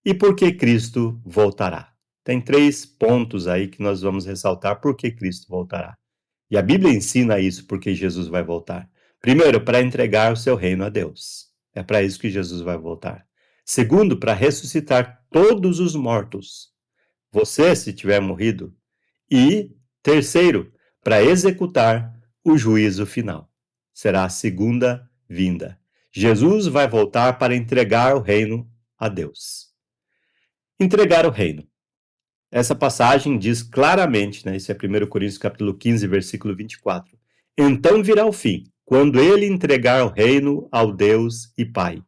E por que Cristo voltará? Tem 3 pontos aí que nós vamos ressaltar por que Cristo voltará. E a Bíblia ensina isso, porque Jesus vai voltar. Primeiro, para entregar o seu reino a Deus. É para isso que Jesus vai voltar. Segundo, para ressuscitar todos os mortos. Você, se tiver morrido. E terceiro, para executar o juízo final. Será a segunda vinda. Jesus vai voltar para entregar o reino a Deus. Entregar o reino. Essa passagem diz claramente, né, isso é 1 Coríntios capítulo 15, versículo 24. Então virá o fim, quando ele entregar o reino ao Deus e Pai.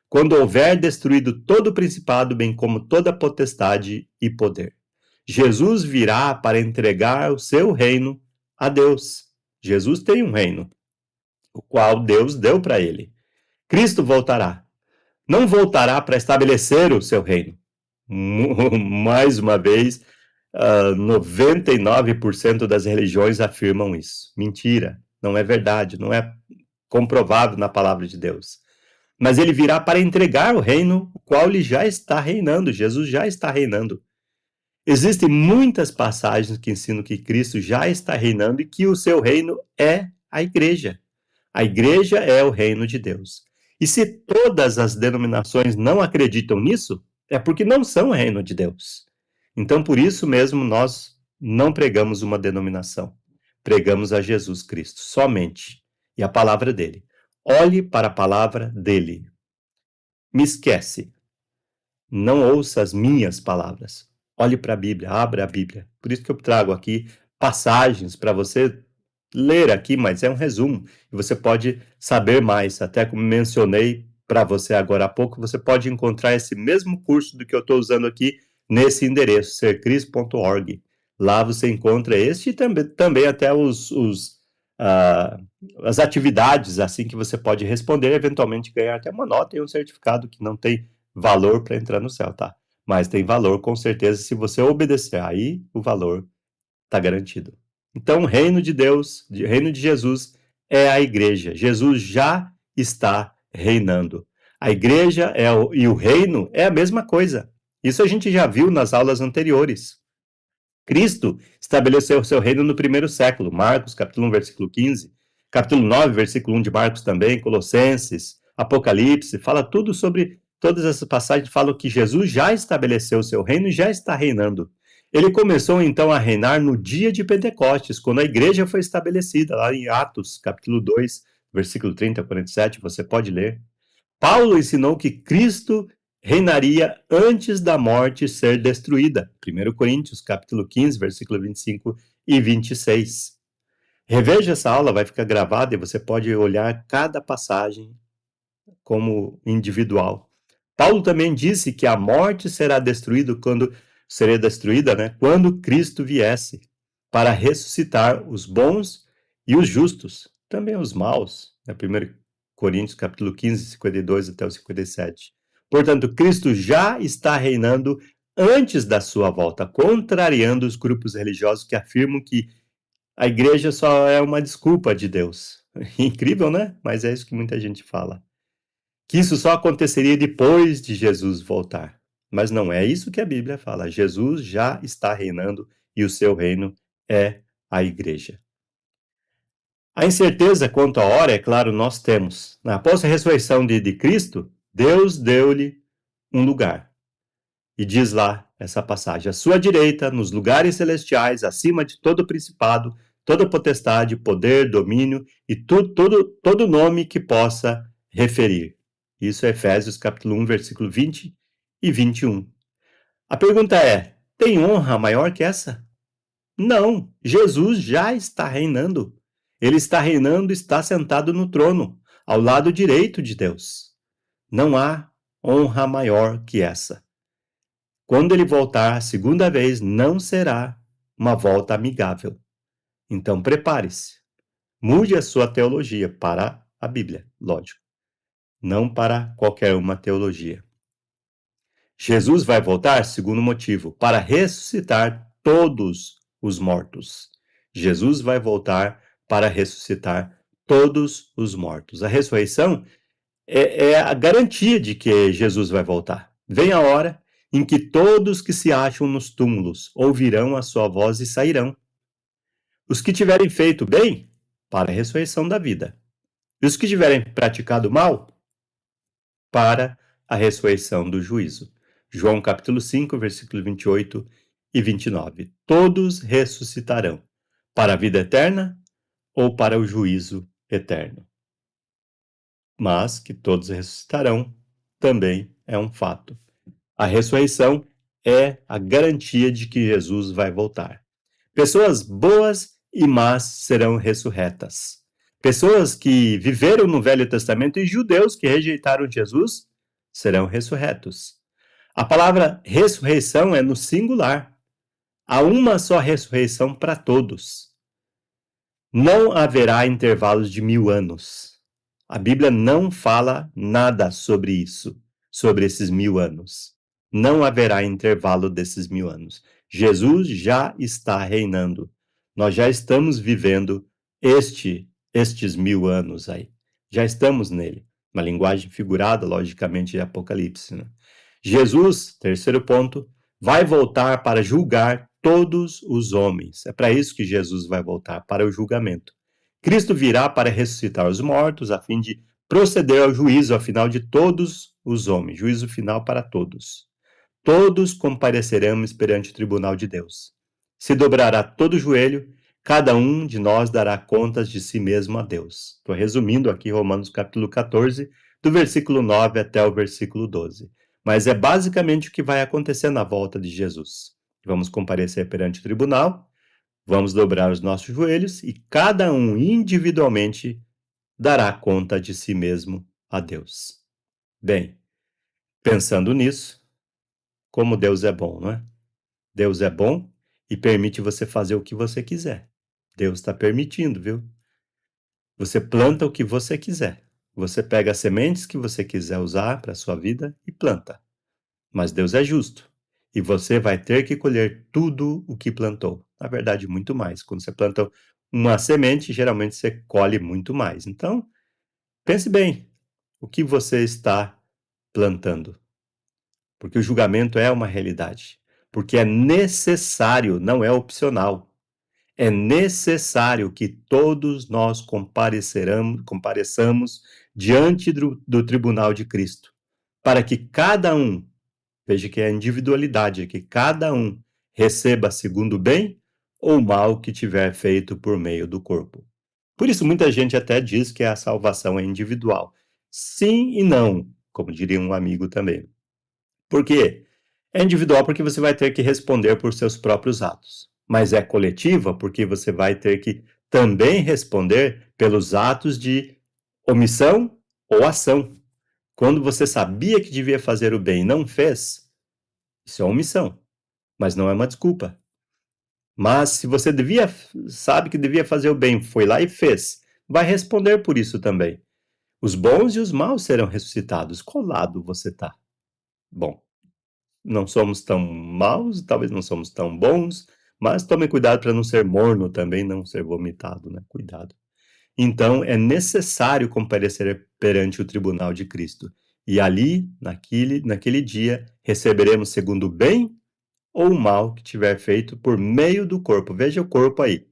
Quando houver destruído todo o principado, bem como toda potestade e poder. Jesus virá para entregar o seu reino a Deus. Jesus tem um reino, o qual Deus deu para ele. Cristo voltará. Não voltará para estabelecer o seu reino. Mais uma vez, 99% das religiões afirmam isso. Mentira, não é verdade, não é comprovado na palavra de Deus. Mas ele virá para entregar o reino, o qual ele já está reinando. Jesus já está reinando. Existem muitas passagens que ensinam que Cristo já está reinando e que o seu reino é a igreja. A igreja é o reino de Deus. E se todas as denominações não acreditam nisso, é porque não são o reino de Deus. Então, por isso mesmo, nós não pregamos uma denominação. Pregamos a Jesus Cristo, somente. E a palavra dele. Olhe para a palavra dele. Me esquece. Não ouça as minhas palavras. Olhe para a Bíblia, abra a Bíblia. Por isso que eu trago aqui passagens para você ler aqui, mas é um resumo. E você pode saber mais. Até como mencionei para você agora há pouco, você pode encontrar esse mesmo curso do que eu estou usando aqui nesse endereço, sercris.org. Lá você encontra este e também até as atividades assim que você pode responder, eventualmente ganhar até uma nota e um certificado que não tem valor para entrar no céu, tá? Mas tem valor com certeza se você obedecer. Aí o valor está garantido. Então, o reino de Deus, o reino de Jesus é a igreja. Jesus já está reinando. A igreja e o reino é a mesma coisa. Isso a gente já viu nas aulas anteriores. Cristo estabeleceu o seu reino no primeiro século. Marcos, capítulo 1, versículo 15. Capítulo 9, versículo 1 de Marcos também. Colossenses, Apocalipse. Fala tudo sobre todas essas passagens. Falam que Jesus já estabeleceu o seu reino e já está reinando. Ele começou então a reinar no dia de Pentecostes, quando a igreja foi estabelecida, lá em Atos, capítulo 2, versículo 30 a 47, você pode ler. Paulo ensinou que Cristo reinaria antes da morte ser destruída. 1 Coríntios, capítulo 15, versículo 25 e 26. Reveja essa aula, vai ficar gravada e você pode olhar cada passagem como individual. Paulo também disse que a morte será destruída quando Cristo viesse para ressuscitar os bons e os justos, também os maus, 1 Coríntios capítulo 15, 52 até o 57. Portanto, Cristo já está reinando antes da sua volta, contrariando os grupos religiosos que afirmam que a igreja só é uma desculpa de Deus. Incrível, né? Mas é isso que muita gente fala. Que isso só aconteceria depois de Jesus voltar. Mas não é isso que a Bíblia fala. Jesus já está reinando e o seu reino é a igreja. A incerteza quanto à hora, é claro, nós temos. Após a ressurreição de Cristo, Deus deu-lhe um lugar. E diz lá essa passagem: à sua direita, nos lugares celestiais, acima de todo principado, toda potestade, poder, domínio e todo nome que possa referir. Isso é Efésios capítulo 1, versículo 20 e 21. A pergunta é: tem honra maior que essa? Não, Jesus já está reinando. Ele está reinando, está sentado no trono, ao lado direito de Deus. Não há honra maior que essa. Quando ele voltar a segunda vez, não será uma volta amigável. Então prepare-se. Mude a sua teologia para a Bíblia, lógico. Não para qualquer uma teologia. Jesus vai voltar, segundo motivo, para ressuscitar todos os mortos. Jesus vai voltar para ressuscitar todos os mortos. A ressurreição é a garantia de que Jesus vai voltar. Vem a hora em que todos que se acham nos túmulos ouvirão a sua voz e sairão. Os que tiverem feito bem, para a ressurreição da vida. E os que tiverem praticado mal, para a ressurreição do juízo. João capítulo 5, versículo 28 e 29. Todos ressuscitarão, para a vida eterna ou para o juízo eterno. Mas que todos ressuscitarão também é um fato. A ressurreição é a garantia de que Jesus vai voltar. Pessoas boas e más serão ressurretas. Pessoas que viveram no Velho Testamento e judeus que rejeitaram Jesus serão ressurretos. A palavra ressurreição é no singular. Há uma só ressurreição para todos. Não haverá intervalos de 1000 anos. A Bíblia não fala nada sobre isso, sobre esses 1000 anos. Não haverá intervalo desses 1000 anos. Jesus já está reinando. Nós já estamos vivendo estes 1000 anos aí. Já estamos nele. Uma linguagem figurada, logicamente, de Apocalipse, né? Jesus, terceiro ponto, vai voltar para julgar todos os homens. É para isso que Jesus vai voltar, para o julgamento. Cristo virá para ressuscitar os mortos, a fim de proceder ao juízo, afinal, de todos os homens. Juízo final para todos. Todos compareceremos perante o tribunal de Deus. Se dobrará todo o joelho, cada um de nós dará contas de si mesmo a Deus. Estou resumindo aqui Romanos capítulo 14, do versículo 9 até o versículo 12. Mas é basicamente o que vai acontecer na volta de Jesus. Vamos comparecer perante o tribunal, vamos dobrar os nossos joelhos e cada um individualmente dará conta de si mesmo a Deus. Bem, pensando nisso, como Deus é bom, não é? Deus é bom e permite você fazer o que você quiser. Deus está permitindo, viu? Você planta o que você quiser. Você pega as sementes que você quiser usar para a sua vida e planta. Mas Deus é justo. E você vai ter que colher tudo o que plantou. Na verdade, muito mais. Quando você planta uma semente, geralmente você colhe muito mais. Então, pense bem o que você está plantando. Porque o julgamento é uma realidade. Porque é necessário, não é opcional. É necessário que todos nós compareçamos diante do tribunal de Cristo, para que cada um, veja que é a individualidade, que cada um receba segundo o bem ou mal que tiver feito por meio do corpo. Por isso, muita gente até diz que a salvação é individual. Sim e não, como diria um amigo também. Por quê? É individual porque você vai ter que responder por seus próprios atos. Mas é coletiva porque você vai ter que também responder pelos atos de omissão ou ação. Quando você sabia que devia fazer o bem e não fez, isso é omissão, mas não é uma desculpa. Mas se você sabe que devia fazer o bem, foi lá e fez, vai responder por isso também. Os bons e os maus serão ressuscitados. Qual lado você está? Bom, não somos tão maus, talvez não somos tão bons, mas tome cuidado para não ser morno também, não ser vomitado, né? Cuidado. Então, é necessário comparecer perante o tribunal de Cristo. E ali, naquele dia, receberemos segundo o bem ou o mal que tiver feito por meio do corpo. Veja o corpo aí.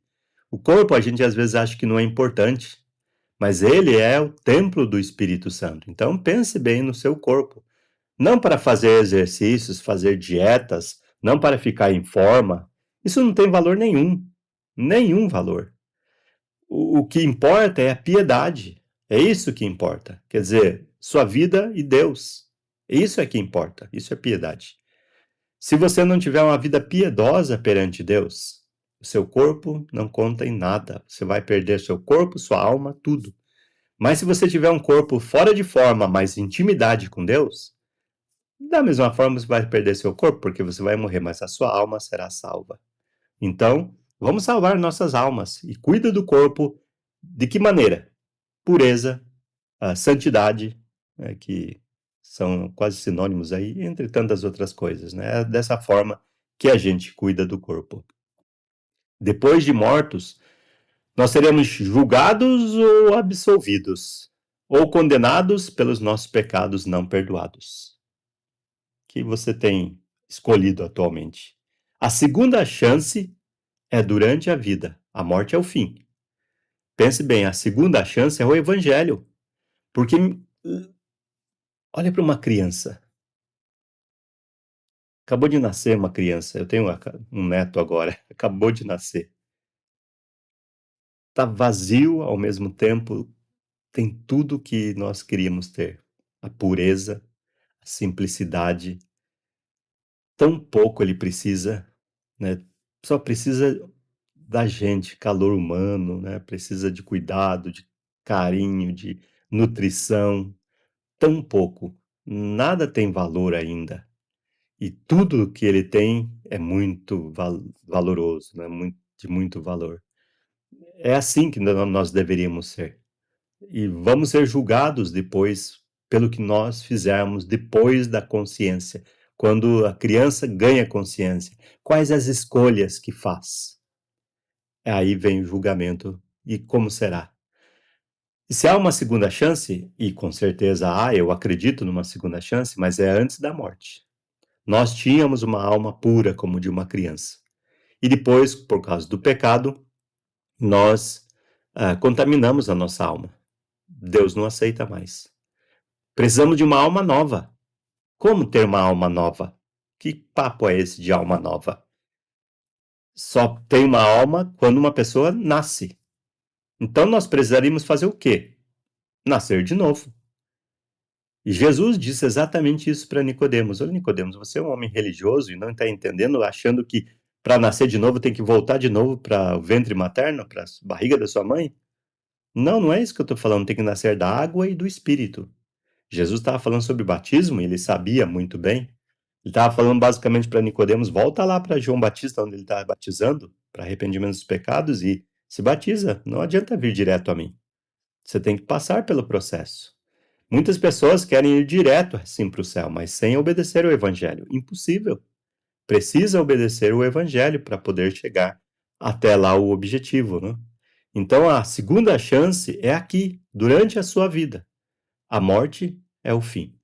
O corpo a gente às vezes acha que não é importante, mas ele é o templo do Espírito Santo. Então, pense bem no seu corpo. Não para fazer exercícios, fazer dietas, não para ficar em forma. Isso não tem valor nenhum. Nenhum valor. O que importa é a piedade. É isso que importa. Quer dizer, sua vida e Deus. Isso é que importa. Isso é piedade. Se você não tiver uma vida piedosa perante Deus, o seu corpo não conta em nada. Você vai perder seu corpo, sua alma, tudo. Mas se você tiver um corpo fora de forma, mas intimidade com Deus, da mesma forma você vai perder seu corpo, porque você vai morrer, mas a sua alma será salva. Então, vamos salvar nossas almas e cuida do corpo. De que maneira? Pureza, santidade, que são quase sinônimos aí, entre tantas outras coisas, né? É dessa forma que a gente cuida do corpo. Depois de mortos, nós seremos julgados ou absolvidos, ou condenados pelos nossos pecados não perdoados. Que você tem escolhido atualmente. A segunda chance é durante a vida. A morte é o fim. Pense bem, a segunda chance é o evangelho. Porque olha para uma criança. Acabou de nascer uma criança. Eu tenho um neto agora. Acabou de nascer. Está vazio ao mesmo tempo. Tem tudo que nós queríamos ter. A pureza, a simplicidade. Tão pouco ele precisa, né? Só precisa da gente, calor humano, né? Precisa de cuidado, de carinho, de nutrição. Tão pouco. Nada tem valor ainda. E tudo que ele tem é muito valoroso, né? De muito valor. É assim que nós deveríamos ser. E vamos ser julgados depois pelo que nós fizermos depois da consciência. Quando a criança ganha consciência, quais as escolhas que faz? Aí vem o julgamento. E como será? E se há uma segunda chance, e com certeza há, eu acredito numa segunda chance, mas é antes da morte. Nós tínhamos uma alma pura como de uma criança. E depois, por causa do pecado, nós contaminamos a nossa alma. Deus não aceita mais. Precisamos de uma alma nova. Como ter uma alma nova? Que papo é esse de alma nova? Só tem uma alma quando uma pessoa nasce. Então nós precisaríamos fazer o quê? Nascer de novo. E Jesus disse exatamente isso para Nicodemos. Olha, Nicodemos, você é um homem religioso e não está entendendo, achando que para nascer de novo tem que voltar de novo para o ventre materno, para a barriga da sua mãe? Não, não é isso que eu estou falando. Tem que nascer da água e do Espírito. Jesus estava falando sobre batismo e ele sabia muito bem. Ele estava falando basicamente para Nicodemos, volta lá para João Batista, onde ele estava batizando, para arrependimento dos pecados, e se batiza. Não adianta vir direto a mim. Você tem que passar pelo processo. Muitas pessoas querem ir direto assim para o céu, mas sem obedecer o evangelho. Impossível. Precisa obedecer o evangelho para poder chegar até lá o objetivo, né? Então a segunda chance é aqui, durante a sua vida. A morte é o fim.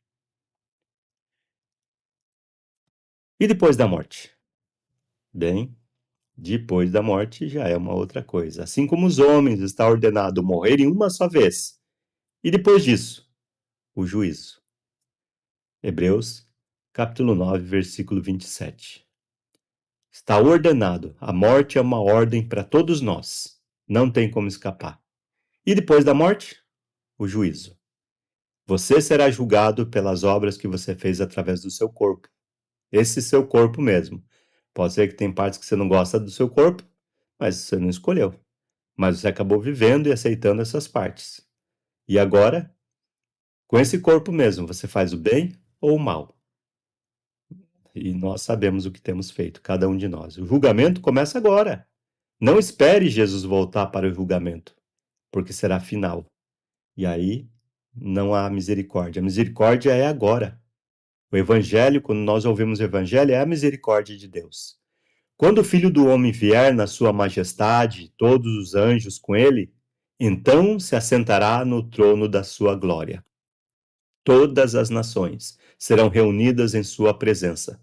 E depois da morte? Bem, depois da morte já é uma outra coisa. Assim como os homens está ordenado morrerem uma só vez. E depois disso, o juízo. Hebreus, capítulo 9, versículo 27. Está ordenado. A morte é uma ordem para todos nós. Não tem como escapar. E depois da morte, o juízo. Você será julgado pelas obras que você fez através do seu corpo. Esse seu corpo mesmo. Pode ser que tem partes que você não gosta do seu corpo, mas você não escolheu. Mas você acabou vivendo e aceitando essas partes. E agora, com esse corpo mesmo, você faz o bem ou o mal? E nós sabemos o que temos feito, cada um de nós. O julgamento começa agora. Não espere Jesus voltar para o julgamento, porque será final. E aí não há misericórdia. A misericórdia é agora. O evangelho, quando nós ouvimos o evangelho, é a misericórdia de Deus. Quando o Filho do Homem vier na sua majestade, todos os anjos com ele, então se assentará no trono da sua glória. Todas as nações serão reunidas em sua presença.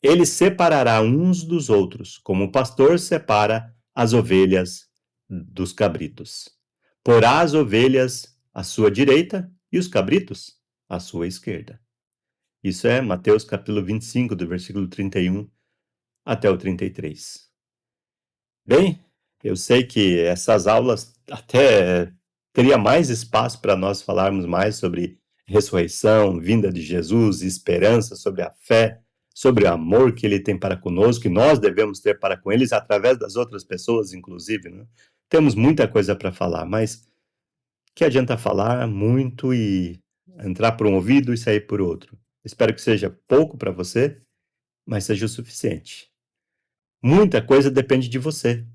Ele separará uns dos outros, como o pastor separa as ovelhas dos cabritos. Porá as ovelhas à sua direita e os cabritos à sua esquerda. Isso é Mateus capítulo 25, do versículo 31 até o 33. Bem, eu sei que essas aulas até teria mais espaço para nós falarmos mais sobre ressurreição, vinda de Jesus, esperança, sobre a fé, sobre o amor que ele tem para conosco, que nós devemos ter para com eles, através das outras pessoas, inclusive, né? Temos muita coisa para falar, mas que adianta falar muito e entrar por um ouvido e sair por outro? Espero que seja pouco para você, mas seja o suficiente. Muita coisa depende de você.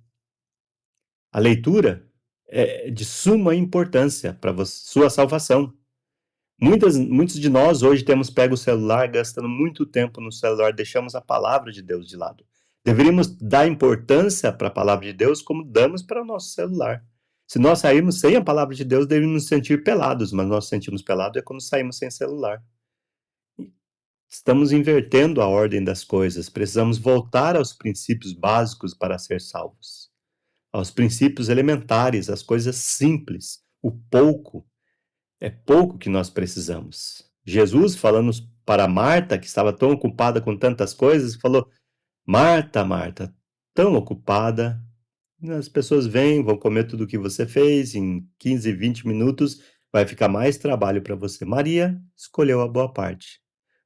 A leitura é de suma importância para sua salvação. Muitos de nós hoje temos pego o celular, gastando muito tempo no celular, deixamos a palavra de Deus de lado. Deveríamos dar importância para a palavra de Deus como damos para o nosso celular. Se nós sairmos sem a palavra de Deus, deveríamos nos sentir pelados, mas nós sentimos pelados é quando saímos sem celular. Estamos invertendo a ordem das coisas. Precisamos voltar aos princípios básicos para ser salvos, aos princípios elementares, às coisas simples, o pouco. É pouco que nós precisamos. Jesus, falando para Marta, que estava tão ocupada com tantas coisas, falou: Marta, Marta, tão ocupada, as pessoas vêm, vão comer tudo o que você fez, em 15, 20 minutos vai ficar mais trabalho para você. Maria escolheu a boa parte.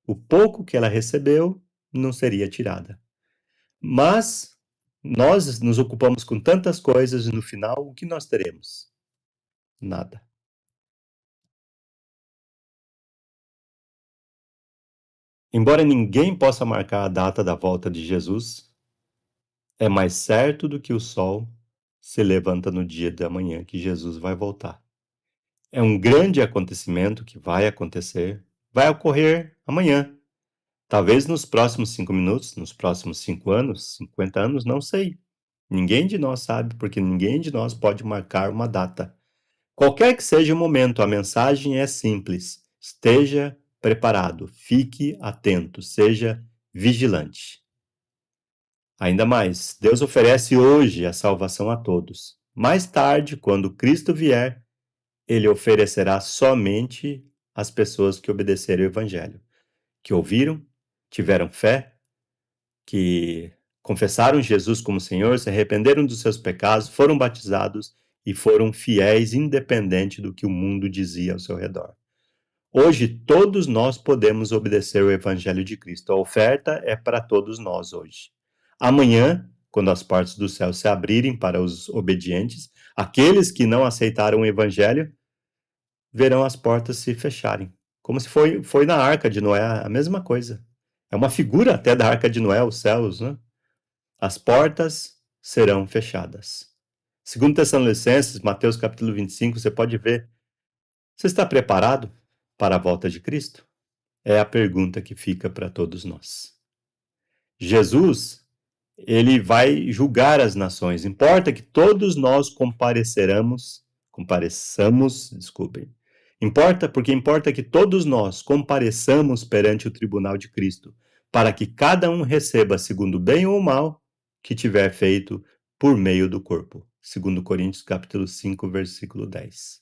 O pouco que ela recebeu não seria tirada. Mas nós nos ocupamos com tantas coisas e no final o que nós teremos? Nada. Embora ninguém possa marcar a data da volta de Jesus, é mais certo do que o sol se levanta no dia da manhã que Jesus vai voltar. É um grande acontecimento que vai acontecer, vai ocorrer amanhã. Talvez nos próximos 5 minutos, nos próximos 5 anos, 50 anos, não sei. Ninguém de nós sabe, porque ninguém de nós pode marcar uma data. Qualquer que seja o momento, a mensagem é simples. Esteja preparado, fique atento, seja vigilante. Ainda mais, Deus oferece hoje a salvação a todos. Mais tarde, quando Cristo vier, ele oferecerá somente às pessoas que obedeceram o Evangelho, que ouviram, tiveram fé, que confessaram Jesus como Senhor, se arrependeram dos seus pecados, foram batizados e foram fiéis, independente do que o mundo dizia ao seu redor. Hoje, todos nós podemos obedecer o Evangelho de Cristo. A oferta é para todos nós hoje. Amanhã, quando as portas do céu se abrirem para os obedientes, aqueles que não aceitaram o Evangelho verão as portas se fecharem. Como se foi na Arca de Noé, a mesma coisa. É uma figura até da Arca de Noé, os céus, né? As portas serão fechadas. Segundo Tessalonicenses, Mateus capítulo 25, você pode ver. Você está preparado para a volta de Cristo? É a pergunta que fica para todos nós. Jesus, ele vai julgar as nações. Importa que todos nós desculpem. Importa que todos nós compareçamos perante o tribunal de Cristo, para que cada um receba segundo o bem ou o mal que tiver feito por meio do corpo. Segundo Coríntios capítulo 5, versículo 10.